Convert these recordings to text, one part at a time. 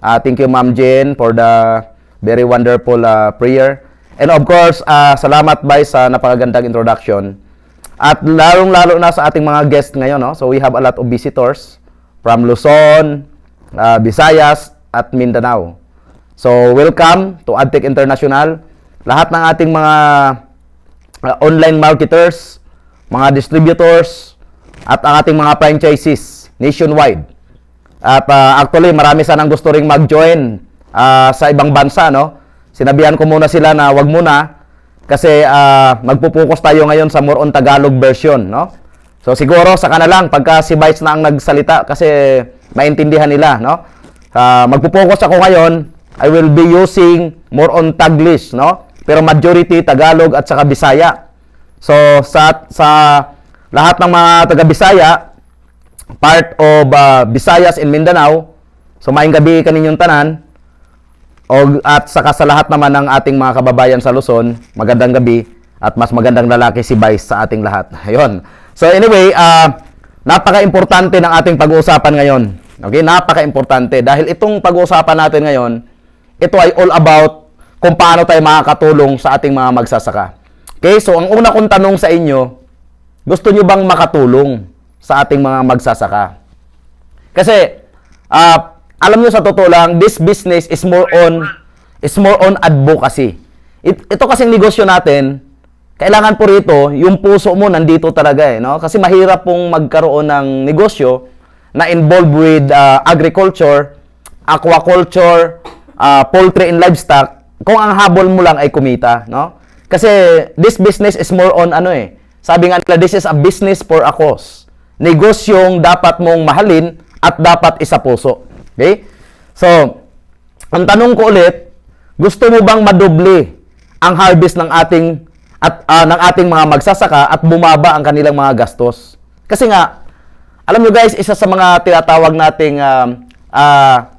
Thank you, Ma'am Jane, for the very wonderful prayer. And of course, salamat Bay sa napakagandang introduction. At lalong-lalo na sa ating mga guests ngayon, no? So we have a lot of visitors from Luzon, Visayas, at Mindanao. So welcome to AdTech International. Lahat ng ating mga online marketers, mga distributors, at ang ating mga franchises nationwide. At actually, marami sanang gusto ring mag-join sa ibang bansa, no? Sinabihan ko muna sila na wag muna kasi magpupokus tayo ngayon sa more on Tagalog version, no? So siguro saka na lang pagka si Vice na ang nagsalita kasi maintindihan nila, no? Magpupokus ako ngayon, I will be using more on Taglish, no? Pero majority Tagalog at saka Bisaya. So sa lahat ng mga taga-Bisaya, part of Visayas and Mindanao, so maayong gabi kaninyong tanan, at saka sa lahat naman ng ating mga kababayan sa Luzon, magandang gabi at mas magandang lalaki si Vice sa ating lahat. Ayun. So anyway, napaka-importante ng ating pag-uusapan ngayon. Okay, napaka-importante dahil itong pag-uusapan natin ngayon, ito ay all about kung paano tayo makakatulong sa ating mga magsasaka. Okay, so ang una kong tanong sa inyo, gusto nyo bang makatulong sa ating mga magsasaka? Kasi alam nyo sa totoo lang, this business is more on advocacy. Ito kasing negosyo natin, kailangan po rito, yung puso mo nandito talaga no? Kasi mahirap pong magkaroon ng negosyo na involved with agriculture, aquaculture, poultry and livestock kung ang habol mo lang ay kumita, no? Kasi this business is more on sabi nga nila, this is a business for a cause. Negosyong dapat mong mahalin at dapat isa puso. Okay? So, ang tanong ko ulit, gusto mo bang madoble ang harvest ng ating mga magsasaka at bumaba ang kanilang mga gastos? Kasi nga, alam nyo guys, isa sa mga tinatawag nating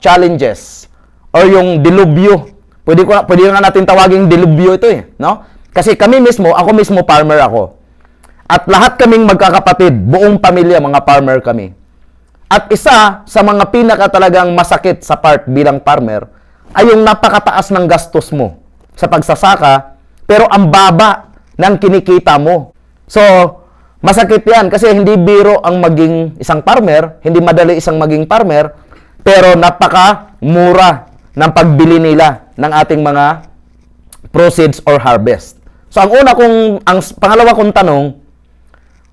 challenges or yung dilubyo. Pwede nga natin tawaging dilubyo ito no? Kasi kami mismo, ako mismo farmer ako. At lahat kaming magkakapatid, buong pamilya, mga farmer kami. At isa sa mga pinaka talagang masakit sa part bilang farmer ay yung napakataas ng gastos mo sa pagsasaka, pero ang baba ng kinikita mo. So, masakit yan kasi hindi biro ang maging isang farmer, hindi madali isang maging farmer, pero napaka-mura ng pagbili nila ng ating mga proceeds or harvest. So, ang pangalawa kong tanong,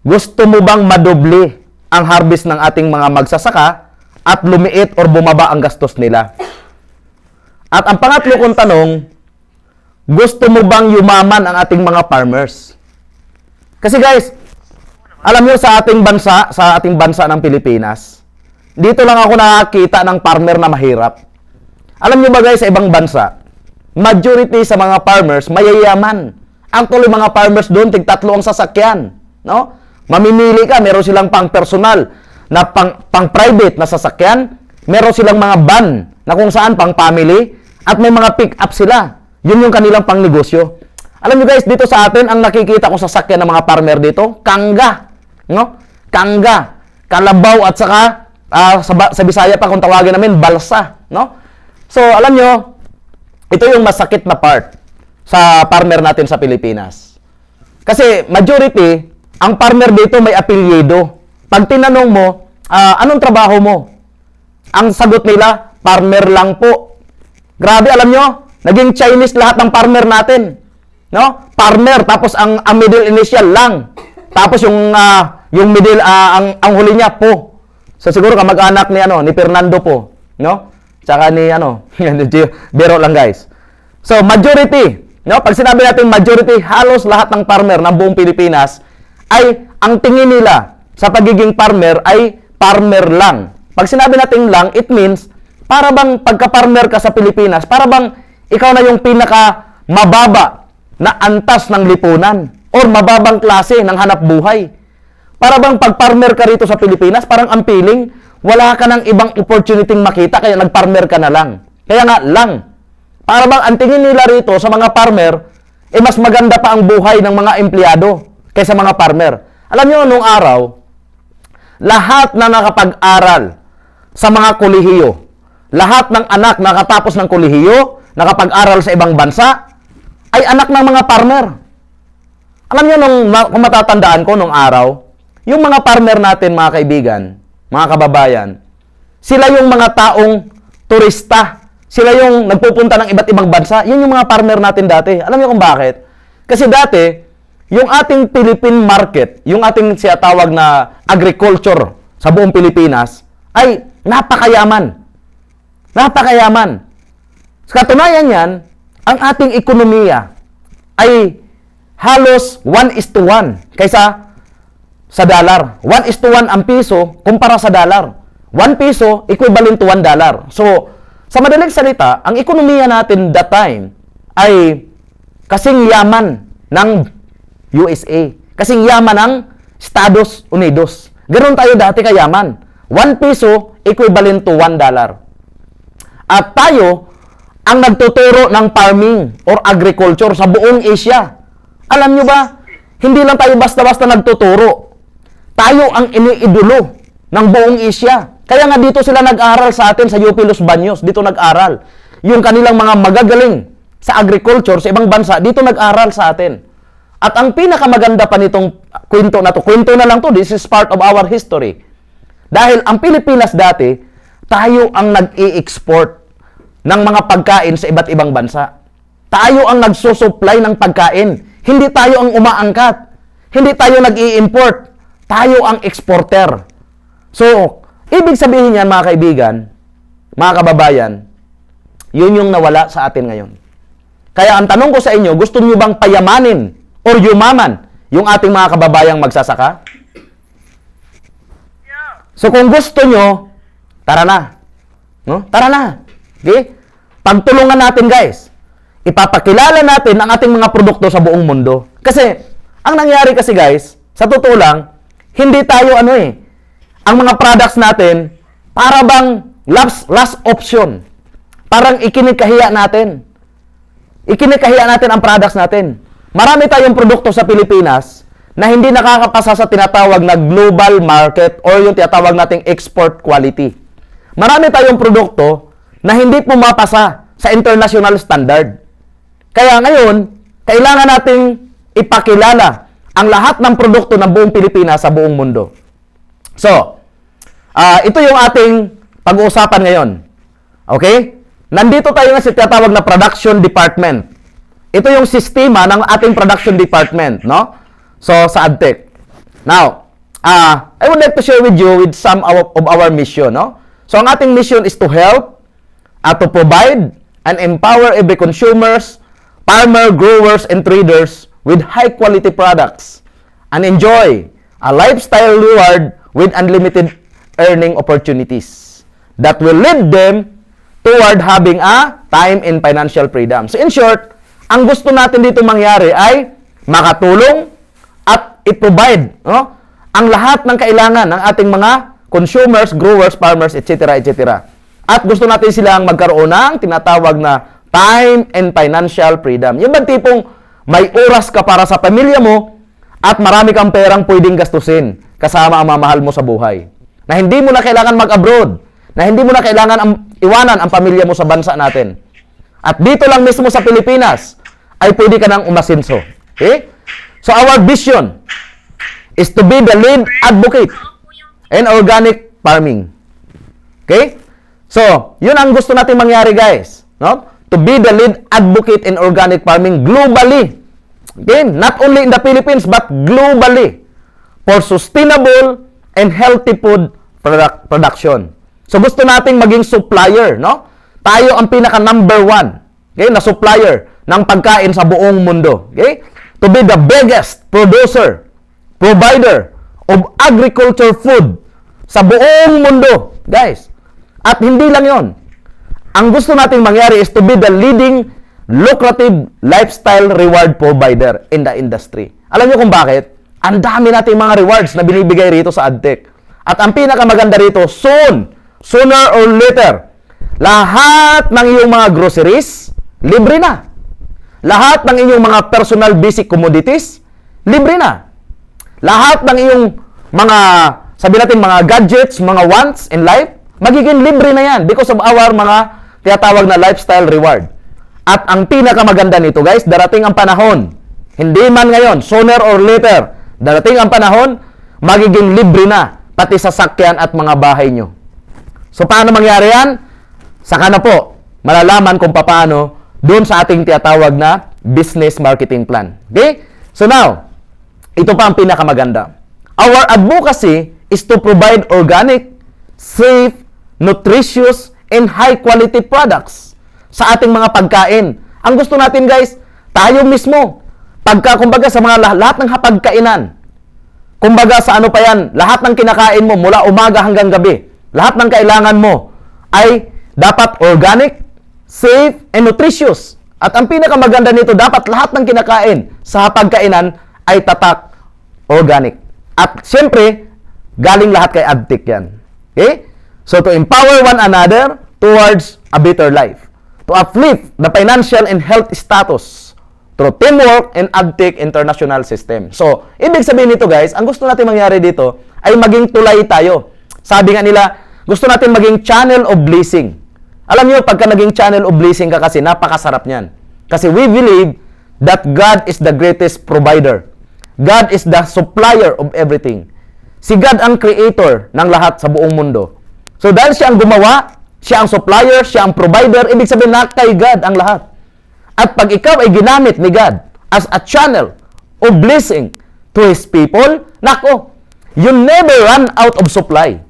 gusto mo bang madoble ang harvest ng ating mga magsasaka at lumiit or bumaba ang gastos nila? At ang pangatlo kong tanong, gusto mo bang yumaman ang ating mga farmers? Kasi guys, alam niyo sa ating bansa ng Pilipinas, dito lang ako nakakita ng farmer na mahirap. Alam niyo ba guys, sa ibang bansa, majority sa mga farmers mayayaman. Ang tuloy mga farmers doon, tig-tatlo ang sasakyan, no? Mamimili ka, meron silang pang-personal na pang-private na sasakyan, meron silang mga van na kung saan pang-family, at may mga pick-up sila. Yun yung kanilang pang-negosyo. Alam niyo guys, dito sa atin, ang nakikita kong sasakyan ng mga farmer dito, kangga. No? Kangga. Kalabaw at saka, sa Bisaya pa kung tawagin namin, balsa. No? So, alam niyo, ito yung masakit na part sa farmer natin sa Pilipinas. Kasi majority, ang farmer dito may apelyido. Pag tinanong mo, anong trabaho mo? Ang sagot nila, farmer lang po. Grabe, alam nyo, naging Chinese lahat ng farmer natin. No? Farmer, tapos ang middle initial lang. Tapos yung middle, ang huli niya po. So siguro kamag-anak ni Fernando po. No? Tsaka ni biro lang guys. So majority, no? Pag sinabi natin majority, halos lahat ng farmer ng buong Pilipinas, ay ang tingin nila sa pagiging farmer ay farmer lang. Pag sinabi natin lang, it means, para bang pagka-farmer ka sa Pilipinas, para bang ikaw na yung pinaka mababa na antas ng lipunan or mababang klase ng hanap buhay. Para bang pag-farmer ka rito sa Pilipinas, parang ang feeling, wala ka ng ibang opportunity makita, kaya nag-farmer ka na lang. Kaya nga lang. Para bang ang tingin nila rito sa mga farmer, mas maganda pa ang buhay ng mga empleyado kaysa mga farmer. Alam niyo, nung araw, lahat na nakapag-aral sa mga kolehiyo, lahat ng anak nakatapos ng kolehiyo, nakapag-aral sa ibang bansa, ay anak ng mga farmer. Alam niyo, kung matatandaan ko nung araw, yung mga farmer natin, mga kaibigan, mga kababayan, sila yung mga taong turista. Sila yung nagpupunta ng iba't ibang bansa. Yun yung mga farmer natin dati. Alam niyo kung bakit? Kasi dati, yung ating Philippine market, yung ating siyatawag na agriculture sa buong Pilipinas, ay napakayaman. Napakayaman. Sa katunayan yan, ang ating ekonomiya ay halos 1:1 kaysa sa dollar. 1:1 ang piso kumpara sa dollar. 1 piso equivalent to $1. So, sa madaling salita, ang ekonomiya natin that time ay kasing yaman ng USA. Kasing yaman ng Estados Unidos. Ganoon tayo dati kayaman. 1 piso equivalent to $1. At tayo ang nagtuturo ng farming or agriculture sa buong Asia. Alam nyo ba, hindi lang tayo basta-basta nagtuturo. Tayo ang iniidolo ng buong Asia. Kaya nga dito sila nag-aral sa atin sa UP Los Baños. Dito nag-aral. Yung kanilang mga magagaling sa agriculture sa ibang bansa, dito nag-aral sa atin. At ang pinakamaganda pa nitong kwento na to, kwento na lang to, this is part of our history. Dahil ang Pilipinas dati, tayo ang nag-i-export ng mga pagkain sa iba't ibang bansa. Tayo ang nagsusupply ng pagkain. Hindi tayo ang umaangkat. Hindi tayo nag-i-import. Tayo ang exporter. So, ibig sabihin yan, mga kaibigan, mga kababayan, yun yung nawala sa atin ngayon. Kaya ang tanong ko sa inyo, gusto niyo bang payamanin or yumaman yung ating mga kababayang magsasaka? So kung gusto nyo, tara na. No? Tara na. Okay? Pagtulungan natin, guys. Ipapakilala natin ang ating mga produkto sa buong mundo. Kasi, ang nangyari kasi, guys, sa totoo lang, hindi tayo ang mga products natin, para bang last option. Parang ikinikahiya natin. Ikinikahiya natin ang products natin. Marami tayong produkto sa Pilipinas na hindi nakakapasa sa tinatawag na global market or yung tinatawag nating export quality. Marami tayong produkto na hindi pumapasa sa international standard. Kaya ngayon, kailangan nating ipakilala ang lahat ng produkto ng buong Pilipinas sa buong mundo. So, ito yung ating pag-uusapan ngayon. Okay? Nandito tayo nga sa tinatawag na production department. Ito yung sistema ng ating production department, no? So, sa AdTech. Now, I would like to share with you with some of our mission, no? So, ang ating mission is to help, to provide, and empower every consumers, farmer, growers, and traders with high-quality products and enjoy a lifestyle reward with unlimited earning opportunities that will lead them toward having a time and financial freedom. So in short, ang gusto natin dito mangyari ay makatulong at i-provide ang lahat ng kailangan ng ating mga consumers, growers, farmers, etc. etc. At gusto natin silang magkaroon ng tinatawag na time and financial freedom. Yung bang tipong may oras ka para sa pamilya mo at marami kang perang pwedeng gastusin kasama ang mamahal mo sa buhay. Na hindi mo na kailangan mag-abroad. Na hindi mo na kailangan iwanan ang pamilya mo sa bansa natin. At dito lang mismo sa Pilipinas ay pwede ka nang umasinso. Okay? So our vision is to be the lead advocate in organic farming. Okay? So, yun ang gusto natin mangyari, guys. No? To be the lead advocate in organic farming globally. Okay? Not only in the Philippines, but globally. For sustainable and healthy food production. So, gusto nating maging supplier, no? Tayo ang pinaka number 1, okay, na supplier ng pagkain sa buong mundo. Okay? To be the biggest producer, provider of agriculture food sa buong mundo, guys. At hindi lang yon. Ang gusto nating mangyari is to be the leading lucrative lifestyle reward provider in the industry. Alam niyo kung bakit? Ang dami nating mga rewards na binibigay rito sa AdTech. At ang pinakamaganda rito, sooner or later, lahat ng iyong mga groceries, libre na. Lahat ng iyong mga personal basic commodities, libre na. Lahat ng iyong mga, sabi natin, mga gadgets, mga wants in life, magiging libre na yan because of our mga tinatawag na lifestyle reward. At ang pinakamaganda nito guys, darating ang panahon, hindi man ngayon, sooner or later, darating ang panahon, magiging libre na pati sasakyan at mga bahay nyo. So paano mangyari yan? Saka na po, malalaman kung paano doon sa ating tinatawag na business marketing plan. Okay? So now, ito pa ang pinakamaganda. Our advocacy is to provide organic, safe, nutritious, and high-quality products sa ating mga pagkain. Ang gusto natin guys, tayo mismo, kumbaga sa mga lahat ng hapagkainan, kumbaga sa ano pa yan, lahat ng kinakain mo mula umaga hanggang gabi, lahat ng kailangan mo ay dapat organic, safe, and nutritious. At ang pinakamaganda nito, dapat lahat ng kinakain sa hapagkainan ay tatak, organic. At siyempre, galing lahat kay AdTech yan. Okay? So, to empower one another towards a better life. To uplift the financial and health status through teamwork and AdTech international system. So, ibig sabihin nito guys, ang gusto natin mangyari dito ay maging tulay tayo. Sabi nga nila, gusto natin maging channel of blessing. Alam niyo, pagka naging channel of blessing ka kasi, napakasarap niyan. Kasi we believe that God is the greatest provider. God is the supplier of everything. Si God ang creator ng lahat sa buong mundo. So dahil siya ang gumawa, siya ang supplier, siya ang provider, ibig sabihin na kay God ang lahat. At pag ikaw ay ginamit ni God as a channel of blessing to His people, nako, you never run out of supply.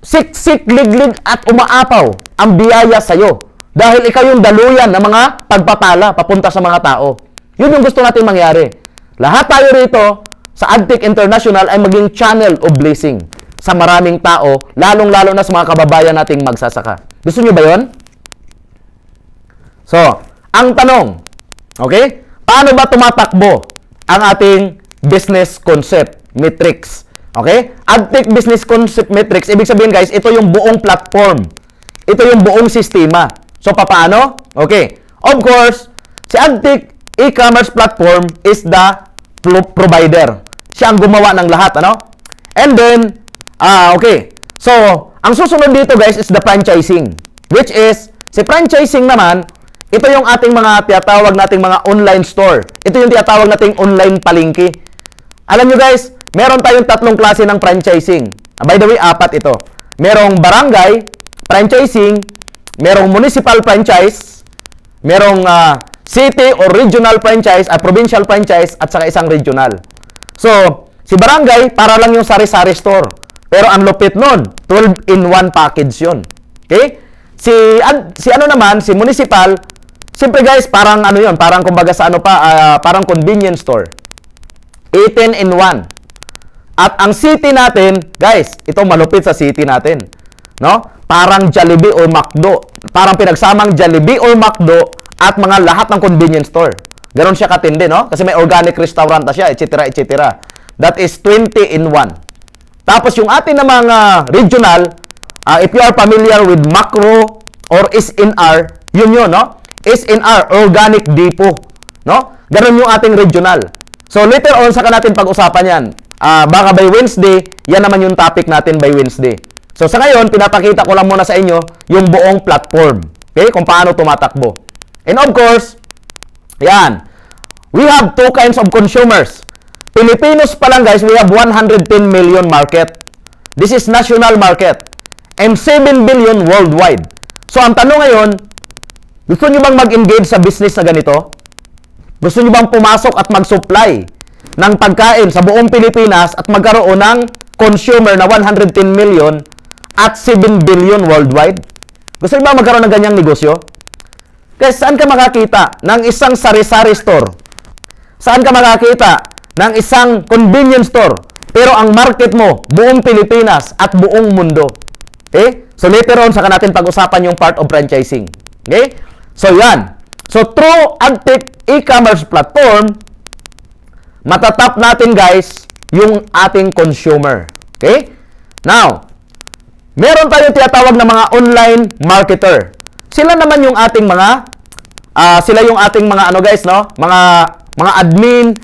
Siksik, liglig at umaapaw ang biyaya sa'yo. Dahil ikaw yung daluyan ng mga pagpapala papunta sa mga tao. Yun yung gusto natin mangyari. Lahat tayo rito sa AdTech International ay maging channel of blessing sa maraming tao, lalong-lalo na sa mga kababayan nating magsasaka. Gusto nyo ba yun? So, ang tanong, okay? Paano ba tumatakbo ang ating business concept metrics? Okay? AdTech Business Concept Metrics, ibig sabihin guys, ito yung buong platform. Ito yung buong sistema. So, paano? Okay. Of course, si AdTech e-commerce platform is the provider. Siya ang gumawa ng lahat, ano? And then, okay. So, ang susunod dito guys is the franchising. Which is, si franchising naman, ito yung ating mga tinatawag nating mga online store. Ito yung tinatawag nating online palengke. Alam nyo guys, meron tayong tatlong klase ng franchising. By the way, 4 ito. Merong barangay franchising, merong municipal franchise, merong city or regional franchise at provincial franchise at saka isang regional. So, si barangay, para lang yung sari-sari store. Pero ang lupit nun, 12-in-1 package yun. Okay? Si ano naman, si municipal, siyempre guys, parang ano yun, parang kumbaga sa ano pa, parang convenience store. 18-in-1. At ang city natin, guys, ito malupit sa city natin. No? Parang Jollibee or McDo. Parang pinagsamang Jollibee or McDo at mga lahat ng convenience store. Ganon siya katindi, no? Kasi may organic restaurant na siya, etc., etc. That is 20-in-1. Tapos yung atin na mga regional, if you are familiar with Macro or SNR, yun, no? SNR, Organic Depot, no? Ganon yung ating regional. So later on, saka natin pag-usapan yan. Baka by Wednesday, yan naman yung topic natin by Wednesday. So sa ngayon, pinapakita ko lang muna sa inyo yung buong platform. Okay? Kung paano tumatakbo. And of course, yan. We have 2 kinds of consumers. Pilipinos pa lang guys, we have 110 million market. This is national market. And 7 billion worldwide. So ang tanong ngayon, gusto nyo bang mag-engage sa business na ganito? Gusto nyo bang pumasok at mag-supply ng pagkain sa buong Pilipinas at magkaroon ng consumer na 110 million at 7 billion worldwide? Gusto nyo ba magkaroon ng ganyang negosyo? Guys, saan ka makakita ng isang sari-sari store? Saan ka makakita ng isang convenience store? Pero ang market mo, buong Pilipinas at buong mundo. Okay? So later on, saka natin pag-usapan yung part of franchising. Okay? So yan. So through AdTech e-commerce platform, matatap natin guys yung ating consumer. Okay? Now, meron tayong tinatawag na mga online marketer. Sila naman yung ating mga ano guys, no? Mga admin,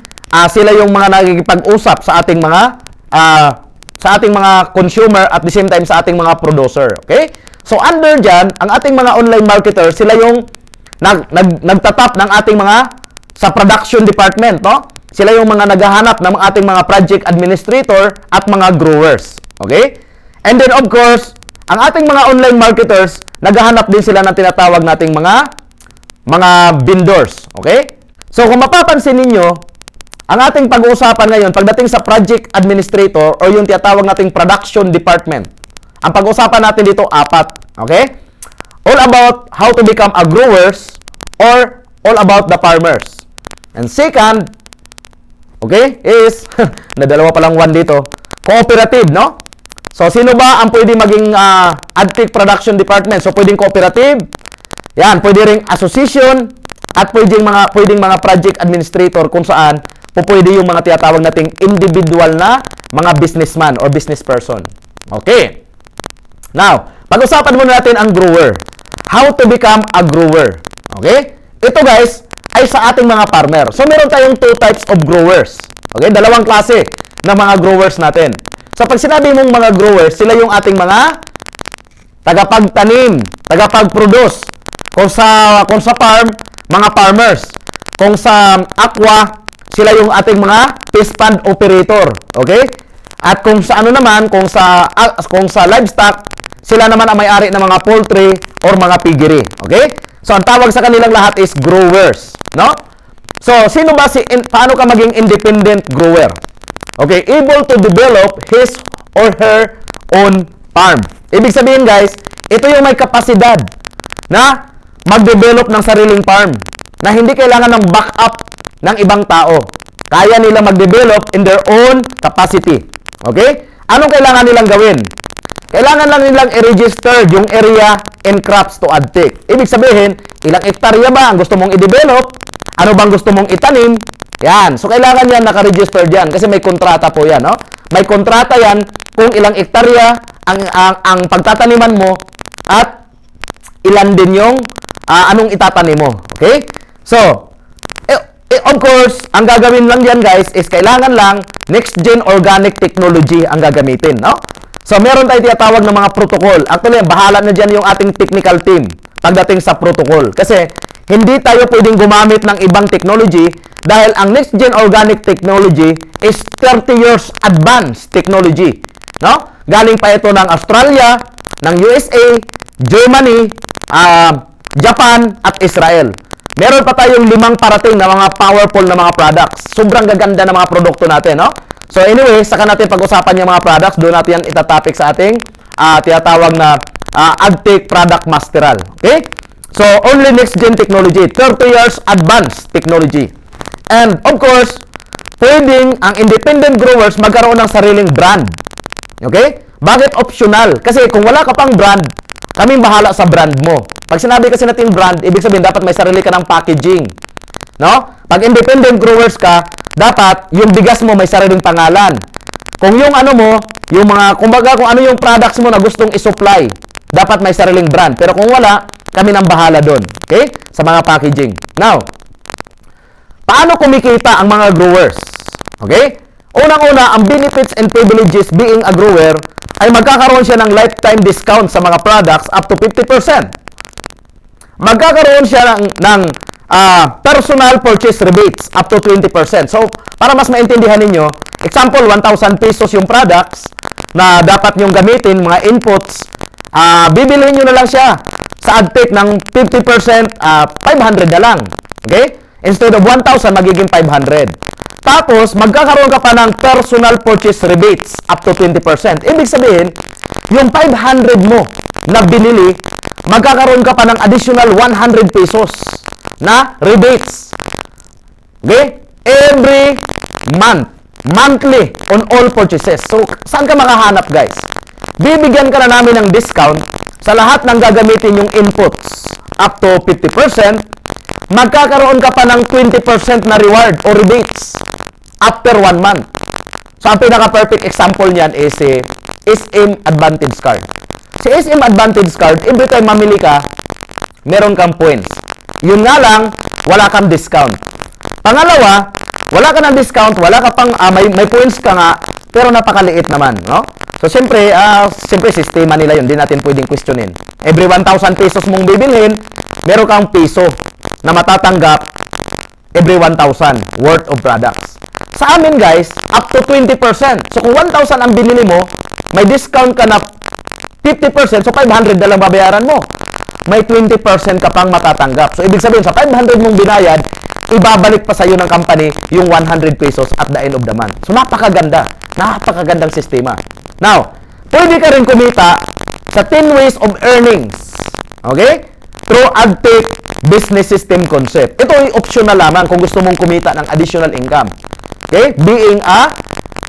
sila yung mga nagkikipag-usap sa ating mga sa ating mga consumer at the same time sa ating mga producer. Okay? So, under dyan, ang ating mga online marketer, sila yung nagtatap ng ating mga sa production department, no? Sila yung mga naghahanap ng ating mga project administrator at mga growers. Okay? And then, of course, ang ating mga online marketers, naghahanap din sila ng tinatawag nating mga vendors. Okay? So, kung mapapansin ninyo, ang ating pag-uusapan ngayon, pagdating sa project administrator o yung tinatawag nating production department, ang pag-uusapan natin dito, 4. Okay? All about how to become a growers or all about the farmers. And second, okay, is, nadalawa palang 1 dito, cooperative, no? So, sino ba ang pwede maging AdTech production department? So, pwedeng cooperative, yan, pwede ring association, at pwedeng mga project administrator kung saan pwede yung mga tinatawag nating individual na mga businessman or business person. Okay. Now, pag-usapan muna natin ang grower. How to become a grower. Okay? Ito guys, ay sa ating mga farmer. So, meron tayong 2 types of growers. Okay? Dalawang klase ng mga growers natin. So, pag sinabi mong mga growers, sila yung ating mga tagapagtanim, tagapag-produce. Kung sa farm, mga farmers. Kung sa aqua, sila yung ating mga fish pond operator. Okay? At kung sa ano naman, kung sa livestock, sila naman ang may-ari ng mga poultry or mga piggery. Okay? So, ang tawag sa kanilang lahat is growers. No? So, paano ka maging independent grower? Okay? Able to develop his or her own farm. Ibig sabihin, guys, ito yung may kapasidad na mag-develop ng sariling farm na hindi kailangan ng backup ng ibang tao. Kaya nilang mag-develop in their own capacity. Okay? Anong kailangan nilang gawin? Kailangan lang nilang i-register yung area and crops to AdTech. Ibig sabihin, ilang hektarya ba ang gusto mong i-develop? Ano bang gusto mong itanim? Yan. So, kailangan yan naka-register dyan kasi may kontrata po yan. No? May kontrata yan kung ilang hektarya ang pagtataniman mo at ilan din yung anong itatanim mo. Okay? So, of course, ang gagawin lang yan guys is kailangan lang next-gen organic technology ang gagamitin. No? So, meron tayo tinatawag ng mga protocol. Actually, bahala na dyan yung ating technical team pagdating sa protocol. Kasi, hindi tayo pwedeng gumamit ng ibang technology dahil ang next-gen organic technology is 30 years advanced technology. No? Galing pa ito ng Australia, ng USA, Germany, Japan, at Israel. Meron pa tayong 5 parating na mga powerful na mga products. Sobrang gaganda ng mga produkto natin, no? So anyway, saka natin pag-usapan yung mga products, doon natin yan itatopic sa ating tinatawag na AdTech Product Masteral. Okay? So, only next-gen technology, 30 years advanced technology. And of course, pwedeng ang independent growers magkaroon ng sariling brand. Okay? Bakit optional? Kasi kung wala ka pang brand, kaming bahala sa brand mo. Pag sinabi kasi natin brand, ibig sabihin dapat may sarili ka ng packaging. No? Pag independent growers ka, dapat yung bigas mo may sariling pangalan. Kung yung ano mo, yung mga, kumbaga kung ano yung products mo na gustong i-supply, dapat may sariling brand. Pero kung wala, kami nang bahala doon. Okay? Sa mga packaging. Now, paano kumikita ang mga growers? Okay? Unang-una, ang benefits and privileges being a grower ay magkakaroon siya ng lifetime discount sa mga products up to 50%. Magkakaroon siya ng personal purchase rebates up to 20%. So, para mas maintindihan ninyo, example, 1,000 pesos yung products na dapat nyong gamitin, mga inputs, bibilhin nyo na lang siya sa AdTech ng 50%, 500 na lang. Okay? Instead of 1,000, magiging 500. Tapos, magkakaroon ka pa ng personal purchase rebates up to 20%. Ibig sabihin, yung 500 mo na binili, magkakaroon ka pa ng additional 100 pesos na rebates. Okay? Every month. Monthly on all purchases. So, saan ka makahanap, guys? Bibigyan ka na namin ng discount sa lahat ng gagamitin yung inputs up to 50%. Magkakaroon ka pa ng 20% na reward or rebates after 1 month. So, ang pinaka-perfect example niyan is si SM Advantage Card. Si SM Advantage Card, every time mamili ka, meron kang points. Yun nga lang, wala kang discount. Pangalawa, wala ka ng discount, wala ka pang, may points ka nga, pero napakaliit naman, no? So, siyempre, sistema nila yun. Hindi natin pwedeng questionin. Every 1,000 pesos mong bibilhin, meron kang piso na matatanggap every 1,000 worth of products. Sa amin, guys, up to 20%. So, kung 1,000 ang binili mo, may discount ka na 50%, so 500 na lang babayaran mo. May 20% ka pang matatanggap. So, ibig sabihin, sa 500 mong binayad, ibabalik pa sa iyo ng company yung 100 pesos at the end of the month. So, napakaganda. Napakagandang sistema. Now, pwede ka rin kumita sa 10 ways of earnings. Okay? Through AdTech business system concept. Ito ay optional lamang kung gusto mong kumita ng additional income. Okay? Being a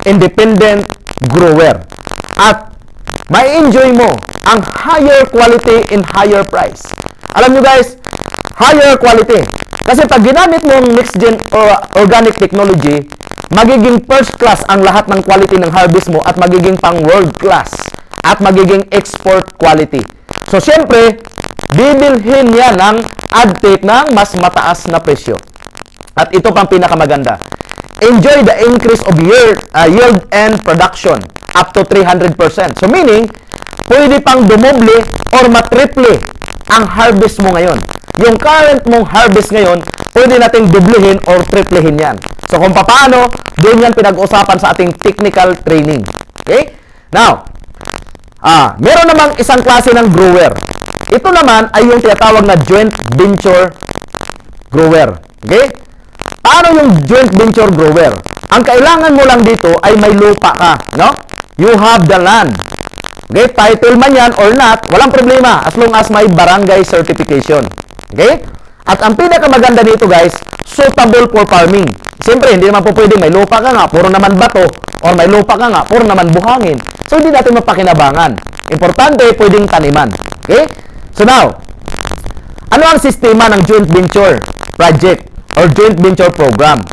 independent grower. At may enjoy mo ang higher quality and higher price. Alam nyo guys, higher quality. Kasi pag ginamit mo ang next gen organic technology, magiging first class ang lahat ng quality ng harvest mo at magiging pang world class at magiging export quality. So syempre, bibilhin yan ng AdTech ng mas mataas na presyo. At ito pang pinakamaganda. Enjoy the increase of yield and production up to 300%. So meaning, pwede pang dumoble or matriple ang harvest mo ngayon. Yung current mong harvest ngayon, pwede nating doblehin or triplehin yan. So kung paano, doon yan pinag-usapan sa ating technical training. Okay? Now, meron namang isang klase ng grower. Ito naman ay yung tinatawag na joint venture grower. Okay? Paano yung joint venture grower? Ang kailangan mo lang dito ay may lupa ka, no? You have the land. Okay? Title man yan or not, walang problema as long as may barangay certification. Okay? At ang pinakamaganda dito guys, suitable for farming. Siyempre, hindi naman po pwede may lupa ka nga, puro naman bato, or may lupa ka nga, puro naman buhangin. So, hindi natin mapakinabangan. Importante, pwedeng taniman. Okay? So now, ano ang sistema ng joint venture project or joint venture program?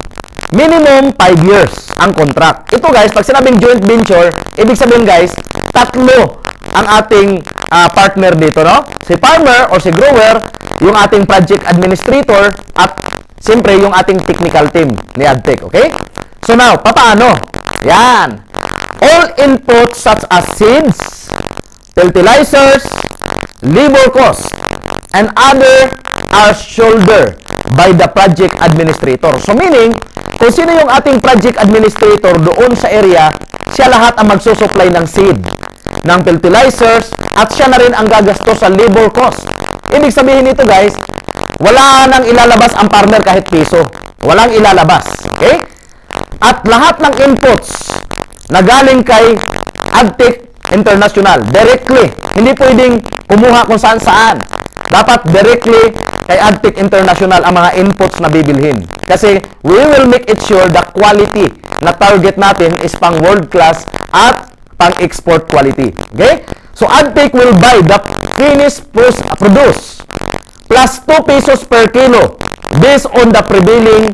Minimum 5 years ang contract. Ito guys, pag sinabing joint venture, ibig sabihin guys, tatlo ang ating partner dito, no? Si farmer or si grower, yung ating project administrator, at siyempre yung ating technical team ni AdTech, okay? So now, paano? Yan. All inputs such as seeds, fertilizers, labor cost, and other are shouldered by the project administrator. So meaning, kung sino yung ating project administrator doon sa area, siya lahat ang magsusupply ng seed, ng fertilizers, at siya na rin ang gagastos sa labor cost. Ibig sabihin nito guys, wala nang ilalabas ang farmer kahit piso. Walang ilalabas. Okay? At lahat ng inputs na galing kay AdTech International, directly. Hindi pwedeng kumuha kung saan-saan. Dapat directly kay AdTech International ang mga inputs na bibilhin. Kasi we will make it sure the quality na target natin is pang world class at pang export quality. Okay? So AdTech will buy the finished produce plus 2 pesos per kilo based on the prevailing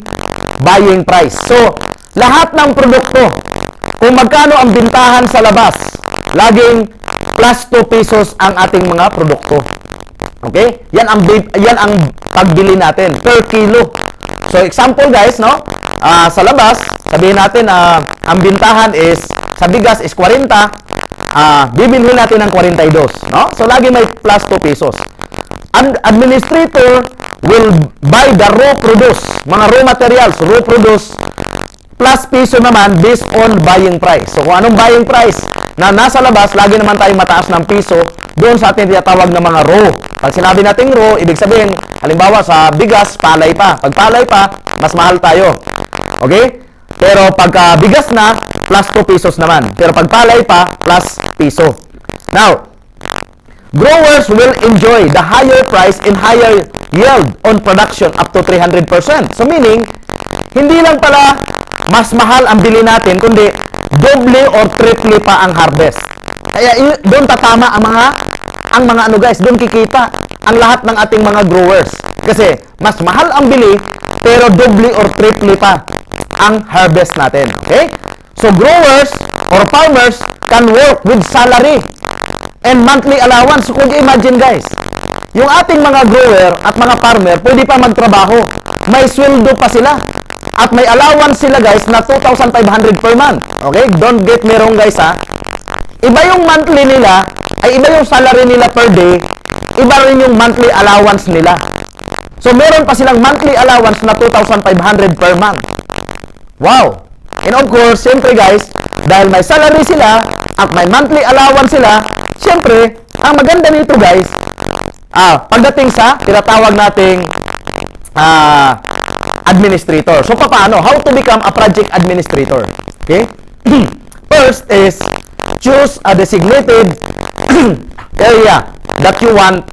buying price. So lahat ng produkto, kung magkano ang bintahan sa labas, laging plus 2 pesos ang ating mga produkto. Okay? Yan ang pagbili natin per kilo. So example guys, no? Sa labas, sabihin natin ang bintahan is sa bigas is 40, bibilhin natin ng 42, no? So lagi may plus 2 pesos. Administrator will buy the raw produce, mga raw materials, raw produce, plus piso naman based on buying price. So kung anong buying price na nasa labas, lagi naman tayong mataas ng piso doon sa ating tinatawag na mga raw. Pag sinabi natin raw, ibig sabihin, halimbawa sa bigas, palay pa. Pag palay pa, mas mahal tayo. Okay? Pero pag bigas na, plus 2 pesos naman. Pero pag palay pa, plus piso. Now, growers will enjoy the higher price and higher yield on production up to 300%. So meaning, hindi lang pala mas mahal ang bili natin, kundi doble or triple pa ang harvest. Kaya doon tatama ang mga ano guys, doon kikita ang lahat ng ating mga growers. Kasi mas mahal ang bili, pero doble or triple pa ang harvest natin. Okay? So growers or farmers can work with salary and monthly allowance. So kung imagine guys, yung ating mga grower at mga farmer, pwede pa magtrabaho. May sweldo pa sila. At may allowance sila guys na 2,500 per month. Okay? Don't get me wrong guys ha. Iba yung monthly nila, ay iba yung salary nila per day, iba rin yung monthly allowance nila. So meron pa silang monthly allowance na 2,500 per month. Wow! And of course, siyempre guys, dahil may salary sila at may monthly allowance sila, siyempre, ang maganda nito guys, pagdating sa tinatawag nating administrator. So, paano? How to become a project administrator? Okay? First is, choose a designated area that you want.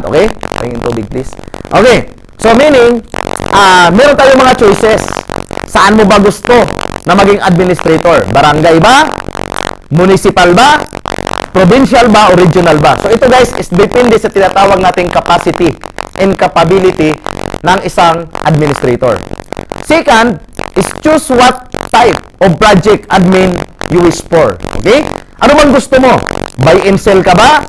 Okay? Pahingin tubig, please. Okay. So, meaning, meron tayong mga choices. Saan mo ba gusto na maging administrator? Barangay ba? Municipal ba? Provincial ba? O regional ba? So, ito guys, is depende sa tinatawag nating capacity and capability ng isang administrator. Second, is choose what type of project admin you wish for. Okay? Ano man gusto mo? Buy and sell ka ba?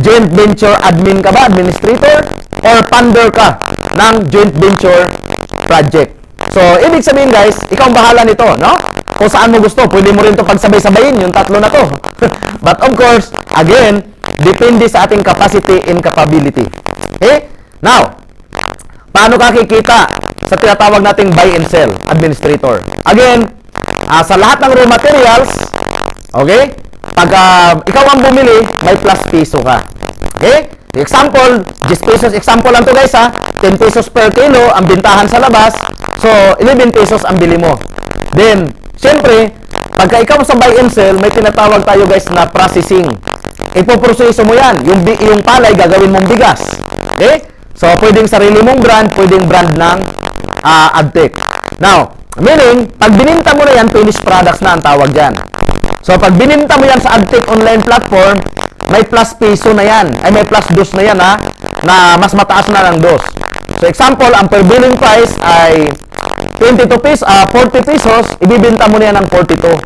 Joint venture admin ka ba? Administrator? Or funder ka ng joint venture project? So, ibig sabihin guys, ikaw ang bahala nito, no? Kung saan mo gusto, pwede mo rin ito pagsabay-sabayin, yung tatlo na to. But of course, again, depende sa ating capacity and capability. Okay? Now, paano ka kikita sa tinatawag nating buy and sell administrator? Again, sa lahat ng raw materials, okay? Pag ikaw ang bumili, may plus piso ka. Okay? Example, 10 pesos. Example lang to guys ha. 10 pesos per kilo ang bintahan sa labas. So, 11 pesos ang bili mo. Then, syempre, pagka ikaw sa buy and sell, may tinatawag tayo guys na processing. Ipoproseso mo yan. Yung palay, gagawin mong bigas. Okay? So, pwedeng sarili mong brand, pwedeng brand ng AdTech. Now, meaning, pag bininta mo na yan, finished products na ang tawag dyan. So, pag bininta mo yan sa AdTech online platform, may plus piso na yan. Ay, may plus dos na yan ha, na mas mataas na ng dos. So, example, ang per billing price ay 40 pesos, ibibenta mo na yan ng 42.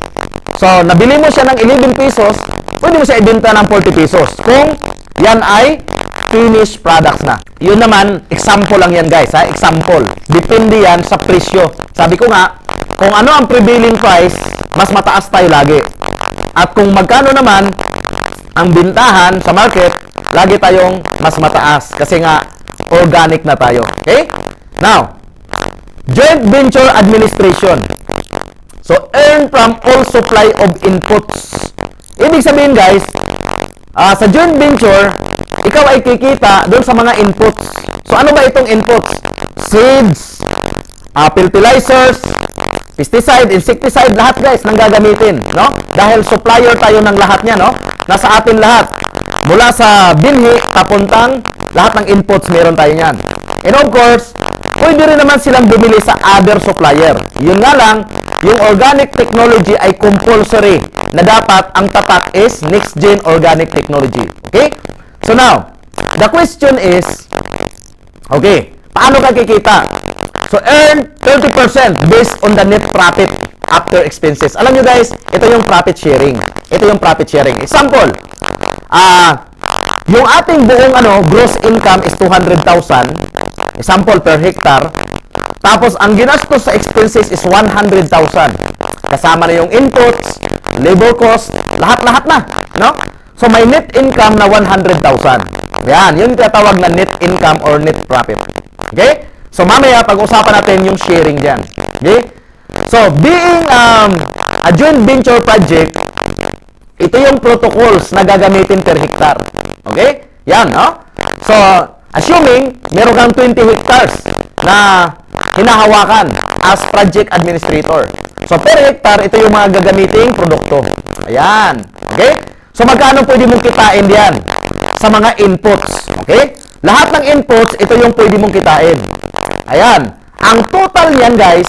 So, nabili mo siya ng 11 pesos, pwede mo siya ibenta ng 40 pesos. Kung yan ay finished products na. Yun naman, example lang yan guys, ha? Example. Depende yan sa presyo. Sabi ko nga, kung ano ang prevailing price, mas mataas tayo lagi. At kung magkano naman ang bintahan sa market, lagi tayong mas mataas. Kasi nga, organic na tayo. Okay? Now, joint venture administration. So, earn from all supply of inputs. Ibig sabihin guys, sa joint venture, ikaw ay kikita doon sa mga inputs. So, ano ba itong inputs? Seeds, fertilizers, pesticide, insecticide, lahat guys nang gagamitin, no? Dahil supplier tayo ng lahat niya, no? Nasa atin lahat. Mula sa binhi, papuntang, lahat ng inputs meron tayo niyan. And of course, pwede rin naman silang bumili sa other supplier. Yun nga lang, yung organic technology ay compulsory na dapat ang tatak is next gen organic technology. Okay? So now, the question is, okay, paano ka kikita? So earn 30% based on the net profit after expenses. Alam nyo guys, ito yung profit sharing. Ito yung profit sharing. Example, yung ating buong gross income is 200,000. Example per hectare. Tapos ang ginastos sa expenses is 100,000. Kasama na yung inputs, labor cost, lahat-lahat na, no? So may net income na 100,000. Yan, yung tinatawag na net income or net profit. Okay? So mamaya pag-usapan natin yung sharing diyan. Okay? So being a joint venture project, ito yung protocols na gagamitin per hectare. Okay? Yan, no? So, assuming meron kang 20 hectares na hinahawakan as project administrator. So, per hectare, ito yung mga gagamiting produkto. Ayan. Okay? So, magkano pwede mong kitain diyan? Sa mga inputs. Okay? Lahat ng inputs, ito yung pwede mong kitain. Ayan. Ang total niyan, guys,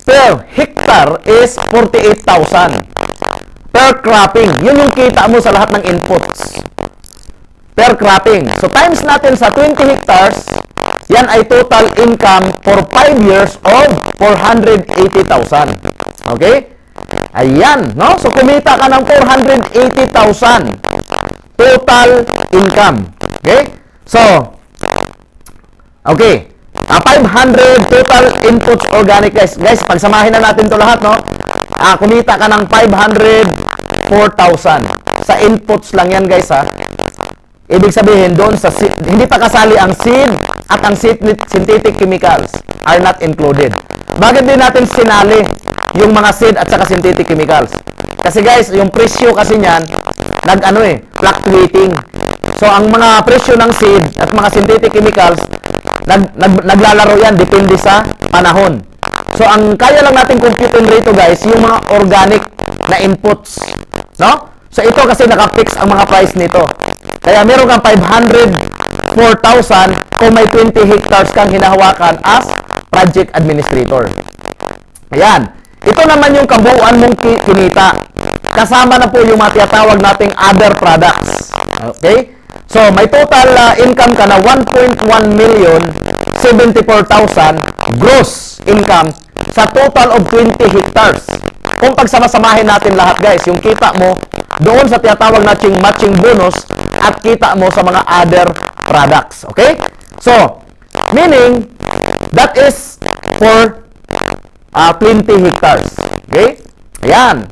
per hectare is 48,000. Per cropping. Yun yung kita mo sa lahat ng inputs. Per cropping. So, times natin sa 20 hectares, yan ay total income for 5 years of 480,000. Okay? Ayan, no? So, kumita ka ng 480,000 total income. Okay? So, okay. 500 total inputs organic, guys. Guys, pagsamahin na natin to lahat, no? Kumita ka ng 504,000. Sa inputs lang yan, guys, ha? Ibig sabihin, doon sa hindi pa kasali ang seed at ang synthetic chemicals are not included. Bakit din natin sinali yung mga seed at saka synthetic chemicals? Kasi, guys, yung presyo kasi niyan, fluctuating. So, ang mga presyo ng seed at mga synthetic chemicals, naglalaro yan, depende sa panahon. So, ang kaya lang natin computein rito, guys, yung mga organic na inputs. No? So, ito kasi nakapix ang mga price nito. Kaya meron kang 504,000 kung may 20 hectares kang hinahawakan as project administrator. Ayan. Ito naman yung kabuuan mong kinita. Kasama na po yung mga tinatawag nating other products. Okay? So, may total income ka na 1.1,074,000 gross income sa total of 20 hectares. Kung pagsama-samahin natin lahat, guys, yung kita mo doon sa tinatawag nating matching bonus at kita mo sa mga other products. Okay? So, meaning, that is for 20 hectares. Okay? Ayan.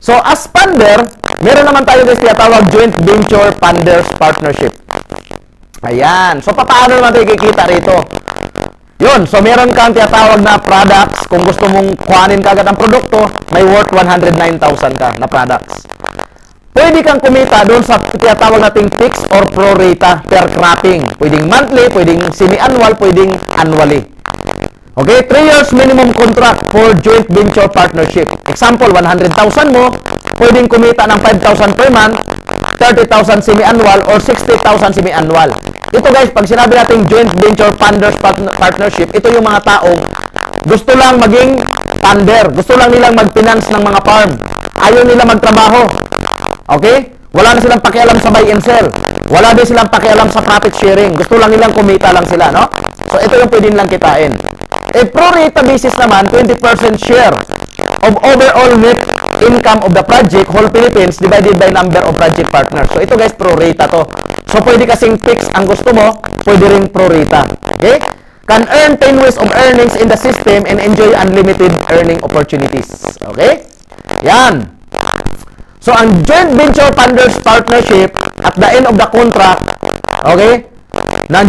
So, as funder, meron naman tayo guys tinatawag joint venture funders partnership. Ayan. So, paano naman tayo kikita rito? Yun. So, meron kang tinatawag na products. Kung gusto mong kuhanin kagad ang produkto, may worth 109,000 ka na products. Pwede kang kumita doon sa tinatawag nating fixed or pro rata per cropping. Pwedeng monthly, pwedeng semi-annual, pwedeng annually. Okay, 3 years minimum contract for joint venture partnership. Example, 100,000 mo, pwedeng kumita ng 5,000 per month, 30,000 semi-annual, or 60,000 semi-annual. Ito guys, pag sinabi natin joint venture funders partnership, ito yung mga taong gusto lang maging funder, gusto lang nilang mag-finance ng mga farm. Ayaw nila magtrabaho. Okay? Wala na silang pakialam sa buy and sell. Wala din silang pakialam sa profit sharing. Gusto lang nilang kumita lang sila, no? So, ito yung pwede nilang kitain. Pro rata basis naman, 20% share of overall net income of the project, whole Philippines, divided by number of project partners. So, ito guys, pro rata to. So, pwede kasing fix ang gusto mo, pwede rin pro rata. Okay? Can earn 10 ways of earnings in the system and enjoy unlimited earning opportunities. Okay? Yan. So, ang joint venture funders partnership, at the end of the contract, okay, ng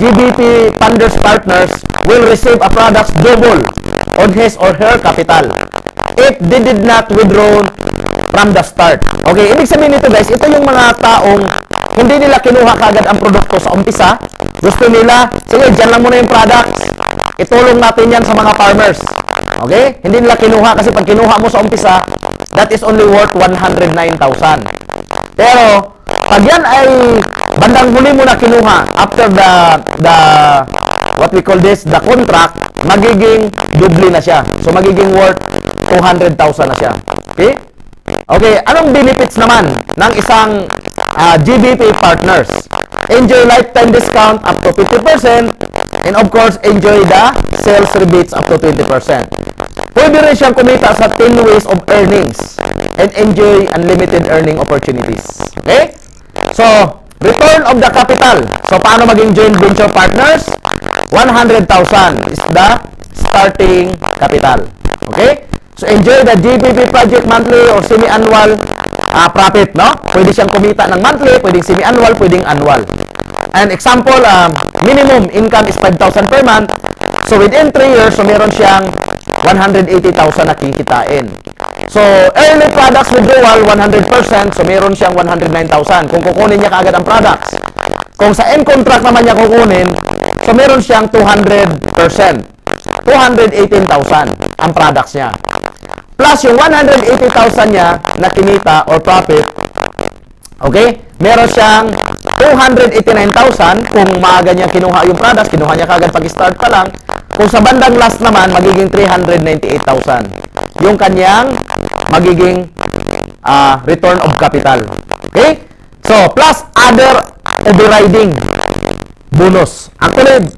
GVP funders partners will receive a products double on his or her capital if they did not withdraw from the start. Okay, ibig sabihin nito guys, ito yung mga taong hindi nila kinuha kagad ang produkto sa umpisa. Gusto nila, sige, dyan lang muna yung products. Itulong natin yan sa mga farmers. Okay? Hindi nila kinuha kasi pag kinuha mo sa umpisa, that is only worth 109,000. Pero, pag yan ay bandang huli mo na kinuha after the what we call this, the contract, magiging doble na siya. So, magiging worth 200,000 na siya. Okay? Okay, anong benefits naman ng isang GVP partners? Enjoy lifetime discount up to 50%, and of course, enjoy the sales rebates up to 20%. Pwede rin siyang kumita sa 10 ways of earnings and enjoy unlimited earning opportunities. Okay? So, return of the capital. So, paano maging joint venture partners? 100,000 is the starting capital. Okay? So, enjoy the GVP project monthly or semi-annual profit, no? Pwede siyang kumita ng monthly, pwedeng semi-annual, pwedeng annual. And example, minimum income is 5,000 per month. So, within 3 years, so meron siyang 180,000 na kikitain. So, early products withdrawal, 100%. So, meron siyang 109,000. Kung kukunin niya kaagad ang products. Kung sa end contract naman niya kukunin, so meron siyang 200%. 218,000 ang products niya. Plus, yung 180,000 niya na kinita or profit, okay, meron siyang 289,000 kung maaga niya kinuha yung products, kinuha niya kagad pag-start pa lang. Kung sa bandang last naman, magiging 398,000. Yung kanyang magiging return of capital. Okay? So, plus other overriding bonus. Actually,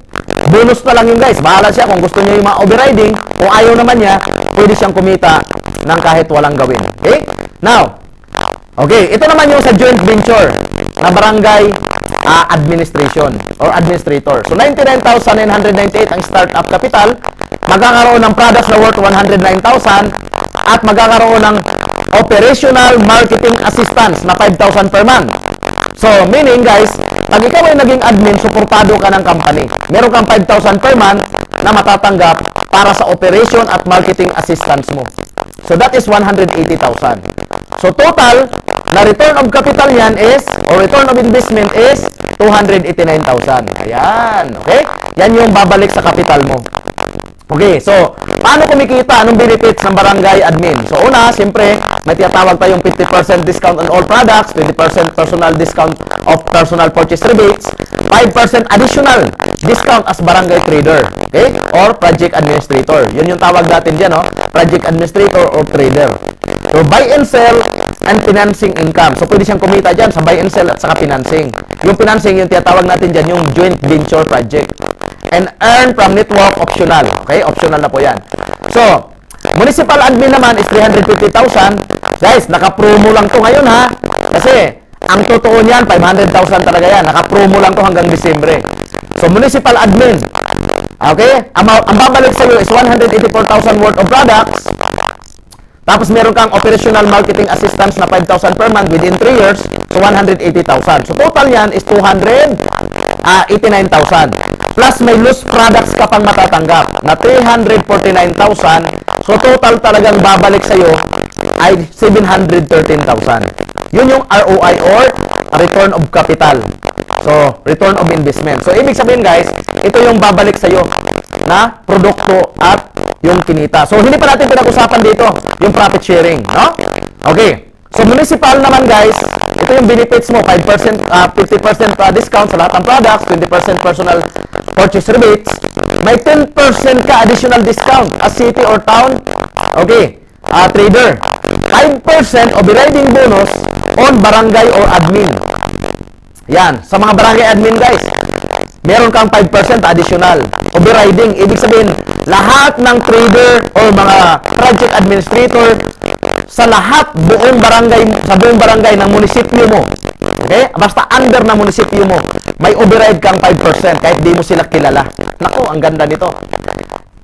bonus na lang yun guys. Bahala siya kung gusto niya yung mga overriding. Kung ayaw naman niya, pwede siyang kumita ng kahit walang gawin. Okay? Now, okay, ito naman yung sa joint venture. na barangay administration or administrator. So 99,998 ang startup capital, magkakaroon ng products na worth 109,000 at magkakaroon ng operational marketing assistance na 5,000 per month. So, meaning guys, pag ikaw ay naging admin, suportado ka ng company. Meron kang 5,000 per month na matatanggap para sa operation at marketing assistance mo. So, that is 180,000. So, total na return of capital yan is, or return of investment is, 289,000. Ayan, okay? Yan yung babalik sa capital mo. Okay, so, paano kumikita? Anong benefits ng barangay admin? So, una, siyempre, may tinatawag tayong 50% discount on all products, 20% personal discount of personal purchase rebates, 5% additional discount as barangay trader, okay? Or project administrator. Yun yung tawag natin dyan, no? Project administrator or trader. So, buy and sell and financing income. So, pwede siyang kumita dyan sa buy and sell at saka financing. Yung financing, yung tinatawag natin dyan, yung joint venture project. And earn from network optional. Okay? Optional na po yan. So, municipal admin naman is 350,000. Guys, naka-promo lang to ngayon ha. Kasi, ang totoo niyan, 500,000 talaga yan. Naka-promo lang to hanggang Disyembre. So, municipal admin. Okay? Ang babalik sa iyo is 184,000 worth of products. Tapos meron kang operational marketing assistance na 5,000 per month within 3 years. So, 180,000. So, total yan is 289,000. Plus, may loose products ka pang matatanggap na 349,000. So, total talagang babalik sa'yo ay 713,000. Yun yung ROI or return of capital. So, return of investment. So, ibig sabihin guys, ito yung babalik sa'yo na produkto at yung kinita. So, hindi pa natin pinag-usapan dito yung profit sharing, no? Okay. So, municipal naman guys, ito yung benefits mo, 5%, 50% discount sa lahat ng products, 20% personal purchase rebates, may 10% ka additional discount as city or town, okay, trader, 5% overriding bonus on barangay or admin. Yan, sa mga barangay admin guys, meron kang 5% additional overriding. Ibig sabihin, lahat ng trader or mga project administrator sa lahat buong barangay, sa buong barangay ng munisipyo mo, okay? Basta under na munisipyo mo, may override kang 5% kahit di mo sila kilala. Naku, ang ganda nito.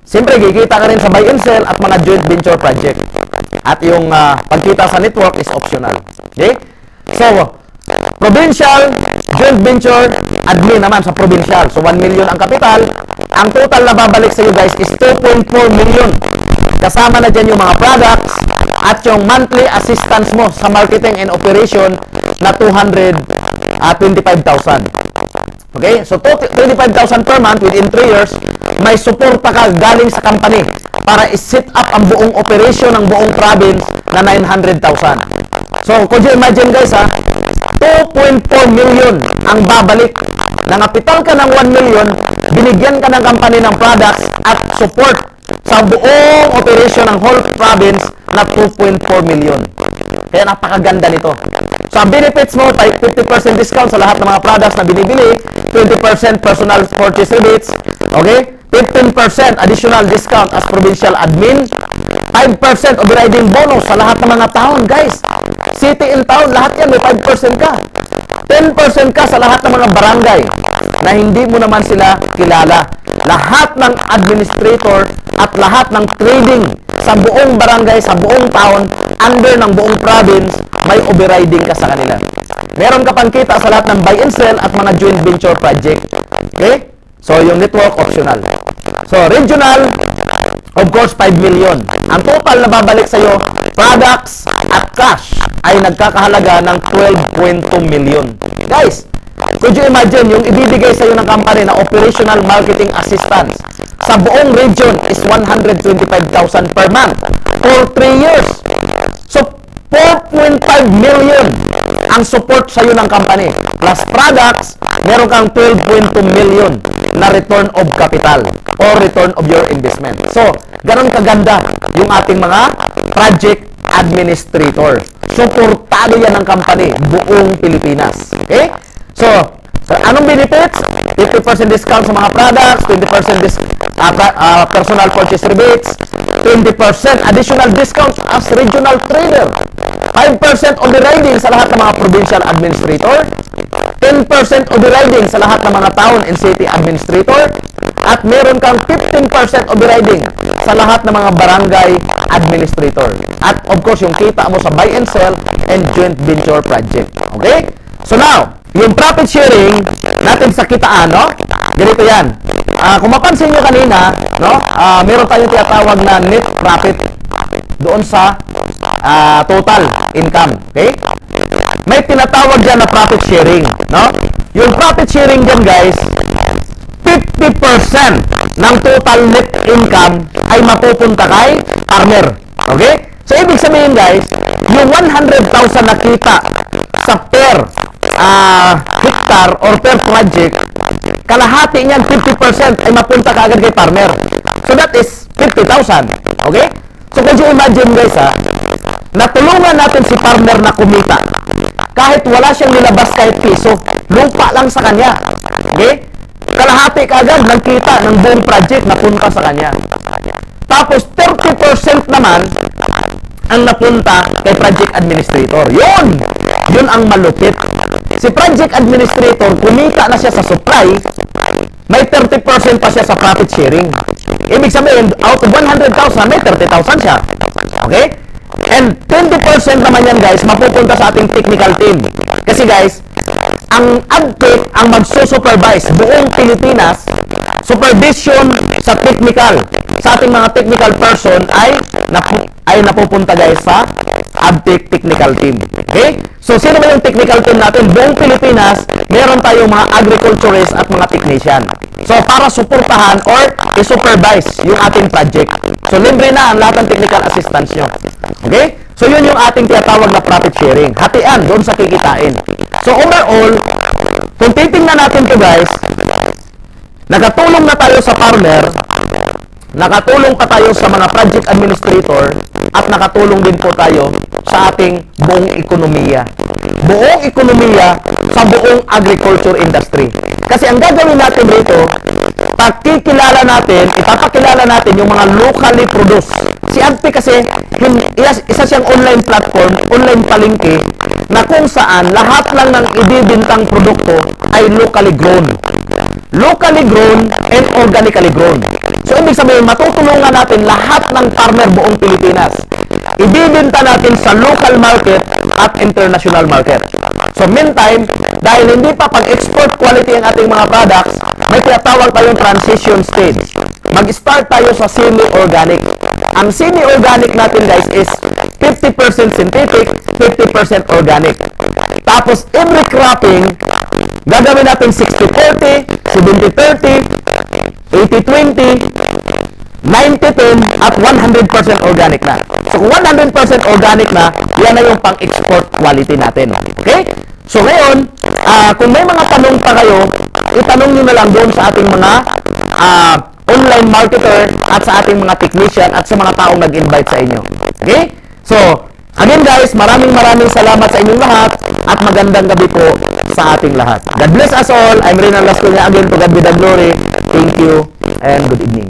Siyempre, kikita ka rin sa buy and sell at mga joint venture project. At yung pagkita sa network is optional. Okay? So, provincial, joint venture, admin naman sa provincial. So, 1 million ang kapital. Ang total na babalik sa iyo guys is 2.4 million. Kasama na dyan yung mga products at yung monthly assistance mo sa marketing and operation na 225,000. Okay? So, 25,000 per month within 3 years, may suporta ka galing sa company para i-set up ang buong operation ng buong province na 900,000. So, could you imagine guys ha, 2.4 million ang babalik. Nangapital ka ng 1 million, binigyan ka ng company ng products at support sa buong operation ng whole province na 2.4 million. Kaya napakaganda nito. So, ang benefits mo, 50% discount sa lahat ng mga products na binibili, 20% personal purchase rebates, okay? 15% additional discount as provincial admin, 5% overriding bonus sa lahat ng mga town, guys. City and town, lahat yan, may 5% ka. 10% ka sa lahat ng mga barangay na hindi mo naman sila kilala. Lahat ng administrator at lahat ng trading sa buong barangay, sa buong town, under ng buong province, may overriding ka sa kanila. Meron ka pang kita sa lahat ng buy and sell at mga joint venture project. Okay? So, yung network optional. So, regional, of course, 5 million. Ang total na babalik sa'yo, products at cash, ay nagkakahalaga ng 12.2 million. Guys, could you imagine yung ibibigay sa'yo ng company na operational marketing assistance sa buong region is 125,000 per month for 3 years. So, 4.5 million ang support sa'yo ng company. Plus products, meron kang 12.2 million na return of capital or return of your investment. So, ganun kaganda yung ating mga project administrator. Suportado yan ng company, buong Pilipinas. Okay? So, anong benefits? 50% discount sa mga products, 20% personal purchase rebates, 20% additional discount as regional trader, 5% overriding sa lahat ng mga provincial administrator, 10% overriding sa lahat ng mga town and city administrator, at meron kang 15% overriding sa lahat ng mga barangay administrator. At of course, yung kita mo sa buy and sell and joint venture project. Okay? So now, yung profit sharing natin sa kitaan, no? Ganito yan. Kung mapansin nyo kanina, no? Meron tayong tinatawag na net profit doon sa total income. Okay? May tinatawag dyan na profit sharing, no? Yung profit sharing dyan, guys, 50% ng total net income ay mapupunta kay farmer. Okay? So, ibig sabihin, guys, yung 100,000 na kita sa per hectare or per project, kalahati niyan, 50% ay mapunta kaagad kay farmer. So, that is 50,000. Okay? So, could you imagine, guys, natulungan natin si farmer na kumita. Kahit wala siyang nilabas kahit piso, lupa lang sa kanya. Okay? Kalahati kaagad ng kita ng buong project na punta sa kanya. Tapos 30% naman ang napunta kay project administrator. Yun ang malupit. Si project administrator, kumita na siya sa supply, may 30% pa siya sa profit sharing. Ibig sabihin, out of 100,000, may 30,000 siya. Okay? And 20% naman yan, guys, mapupunta sa ating technical team. Kasi, guys, ang AgTech ang magsusupervise buong Pilipinas, supervision sa technical, sa ating mga technical person ay napupunta, guys, sa AgTech technical team. Okay? So, sino ba yung technical team natin? Buong Pilipinas, meron tayong mga agriculturists at mga technician. So, para suportahan or i-supervise yung ating project. So, libre na ang lahat ng technical assistance nyo. Okay? So, yun yung ating tinatawag na profit sharing. Hatian doon sa kikitain. So, overall, kung titingnan natin to, guys, nakatulong na tayo sa farmer, nakatulong pa tayo sa mga project administrator, at nakatulong din po tayo sa ating buong ekonomiya. Buong ekonomiya sa buong agriculture industry. Kasi ang gagawin natin rito, ipapakilala natin yung mga locally produced. Si AgTech kasi, isa siyang online platform, online palengke, na kung saan lahat lang ng ibibintang produkto ay locally grown. Locally grown and organically grown. So, ibig sabihin, matutulungan natin lahat ng farmer buong Pilipinas. Ibibenta natin sa local market at international market. So, meantime, dahil hindi pa pag-export quality ang ating mga products, may tinatawag tayong transition stage. Mag-start tayo sa semi-organic. Ang semi-organic natin, guys, is 50% synthetic, 50% organic. Tapos, every cropping, gagawin natin 60-40, 70-30, 80-20, 90-10, at 100% organic na. So, kung 100% organic na, yan na yung pang-export quality natin. Okay? So, ngayon, kung may mga tanong pa kayo, itanong nyo na lang doon sa ating mga online marketer at sa ating mga technician at sa mga taong nag-invite sa inyo. Okay? So, again, guys, maraming salamat sa inyong lahat at magandang gabi po sa ating lahat. God bless us all. I'm Renan Lascuña again, to God be the glory. Thank you and good evening.